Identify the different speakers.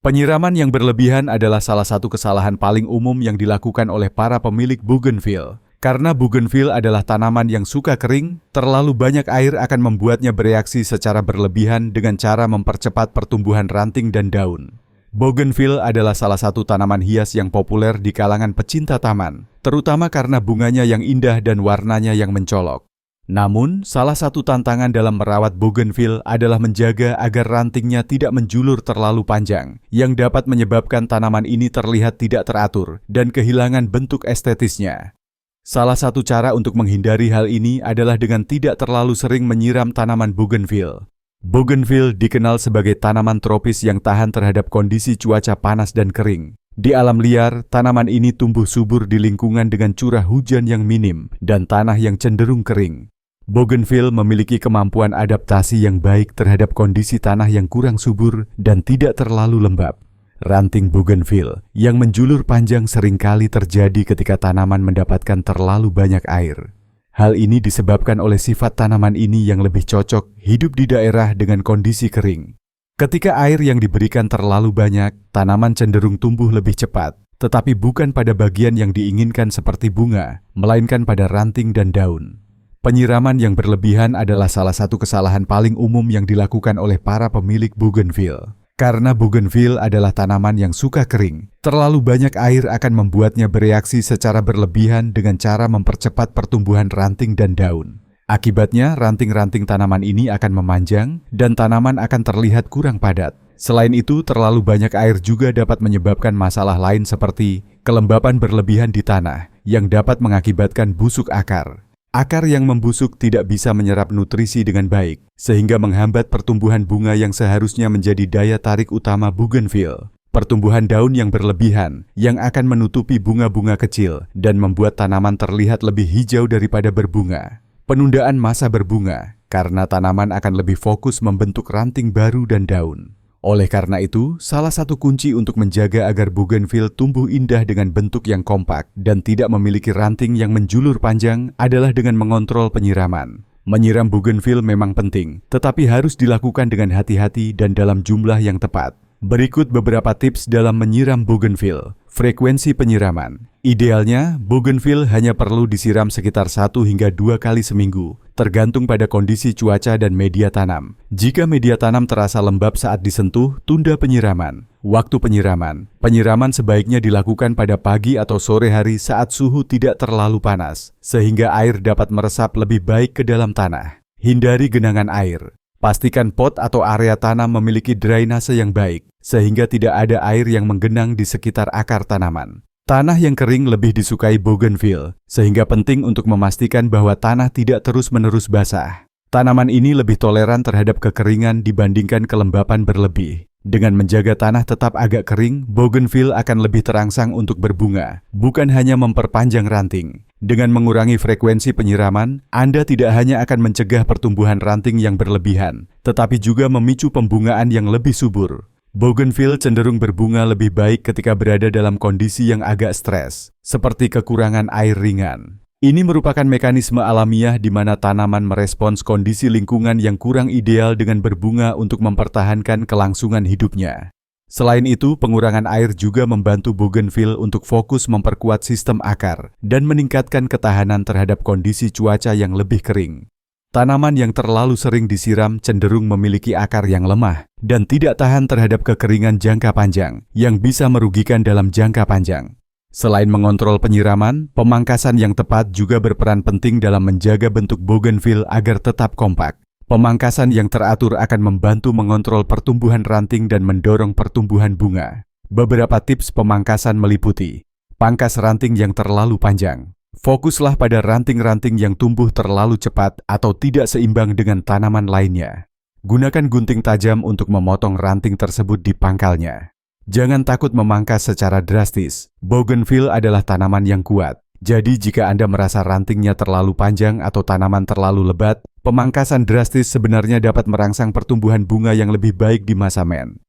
Speaker 1: Penyiraman yang berlebihan adalah salah satu kesalahan paling umum yang dilakukan oleh para pemilik bougainville. Karena bougainville adalah tanaman yang suka kering, terlalu banyak air akan membuatnya bereaksi secara berlebihan dengan cara mempercepat pertumbuhan ranting dan daun. Bougainville adalah salah satu tanaman hias yang populer di kalangan pecinta taman, terutama karena bunganya yang indah dan warnanya yang mencolok. Namun, salah satu tantangan dalam merawat bougainville adalah menjaga agar rantingnya tidak menjulur terlalu panjang, yang dapat menyebabkan tanaman ini terlihat tidak teratur dan kehilangan bentuk estetisnya. Salah satu cara untuk menghindari hal ini adalah dengan tidak terlalu sering menyiram tanaman bougainville. Bougainville dikenal sebagai tanaman tropis yang tahan terhadap kondisi cuaca panas dan kering. Di alam liar, tanaman ini tumbuh subur di lingkungan dengan curah hujan yang minim dan tanah yang cenderung kering. Bougainville memiliki kemampuan adaptasi yang baik terhadap kondisi tanah yang kurang subur dan tidak terlalu lembab. Ranting bougainville yang menjulur panjang seringkali terjadi ketika tanaman mendapatkan terlalu banyak air. Hal ini disebabkan oleh sifat tanaman ini yang lebih cocok hidup di daerah dengan kondisi kering. Ketika air yang diberikan terlalu banyak, tanaman cenderung tumbuh lebih cepat, tetapi bukan pada bagian yang diinginkan seperti bunga, melainkan pada ranting dan daun. Penyiraman yang berlebihan adalah salah satu kesalahan paling umum yang dilakukan oleh para pemilik bougainville. Karena bougainville adalah tanaman yang suka kering, terlalu banyak air akan membuatnya bereaksi secara berlebihan dengan cara mempercepat pertumbuhan ranting dan daun. Akibatnya, ranting-ranting tanaman ini akan memanjang dan tanaman akan terlihat kurang padat. Selain itu, terlalu banyak air juga dapat menyebabkan masalah lain seperti kelembapan berlebihan di tanah yang dapat mengakibatkan busuk akar. Akar yang membusuk tidak bisa menyerap nutrisi dengan baik, sehingga menghambat pertumbuhan bunga yang seharusnya menjadi daya tarik utama bougainville. Pertumbuhan daun yang berlebihan, yang akan menutupi bunga-bunga kecil dan membuat tanaman terlihat lebih hijau daripada berbunga. Penundaan masa berbunga, karena tanaman akan lebih fokus membentuk ranting baru dan daun. Oleh karena itu, salah satu kunci untuk menjaga agar bougainville tumbuh indah dengan bentuk yang kompak dan tidak memiliki ranting yang menjulur panjang adalah dengan mengontrol penyiraman. Menyiram bougainville memang penting, tetapi harus dilakukan dengan hati-hati dan dalam jumlah yang tepat. Berikut beberapa tips dalam menyiram bougainville. Frekuensi penyiraman. Idealnya, bougainville hanya perlu disiram sekitar 1 hingga 2 kali seminggu, tergantung pada kondisi cuaca dan media tanam. Jika media tanam terasa lembab saat disentuh, tunda penyiraman. Waktu penyiraman. Penyiraman sebaiknya dilakukan pada pagi atau sore hari saat suhu tidak terlalu panas, sehingga air dapat meresap lebih baik ke dalam tanah. Hindari genangan air. Pastikan pot atau area tanam memiliki drainase yang baik, sehingga tidak ada air yang menggenang di sekitar akar tanaman. Tanah yang kering lebih disukai bougainville, sehingga penting untuk memastikan bahwa tanah tidak terus-menerus basah. Tanaman ini lebih toleran terhadap kekeringan dibandingkan kelembapan berlebih. Dengan menjaga tanah tetap agak kering, bougainville akan lebih terangsang untuk berbunga, bukan hanya memperpanjang ranting. Dengan mengurangi frekuensi penyiraman, Anda tidak hanya akan mencegah pertumbuhan ranting yang berlebihan, tetapi juga memicu pembungaan yang lebih subur. Bougainville cenderung berbunga lebih baik ketika berada dalam kondisi yang agak stres, seperti kekurangan air ringan. Ini merupakan mekanisme alamiah di mana tanaman merespons kondisi lingkungan yang kurang ideal dengan berbunga untuk mempertahankan kelangsungan hidupnya. Selain itu, pengurangan air juga membantu bougainville untuk fokus memperkuat sistem akar dan meningkatkan ketahanan terhadap kondisi cuaca yang lebih kering. Tanaman yang terlalu sering disiram cenderung memiliki akar yang lemah dan tidak tahan terhadap kekeringan jangka panjang yang bisa merugikan dalam jangka panjang. Selain mengontrol penyiraman, pemangkasan yang tepat juga berperan penting dalam menjaga bentuk bougainville agar tetap kompak. Pemangkasan yang teratur akan membantu mengontrol pertumbuhan ranting dan mendorong pertumbuhan bunga. Beberapa tips pemangkasan meliputi: pangkas ranting yang terlalu panjang. Fokuslah pada ranting-ranting yang tumbuh terlalu cepat atau tidak seimbang dengan tanaman lainnya. Gunakan gunting tajam untuk memotong ranting tersebut di pangkalnya. Jangan takut memangkas secara drastis. Bougainville adalah tanaman yang kuat. Jadi jika Anda merasa rantingnya terlalu panjang atau tanaman terlalu lebat, pemangkasan drastis sebenarnya dapat merangsang pertumbuhan bunga yang lebih baik di masa men.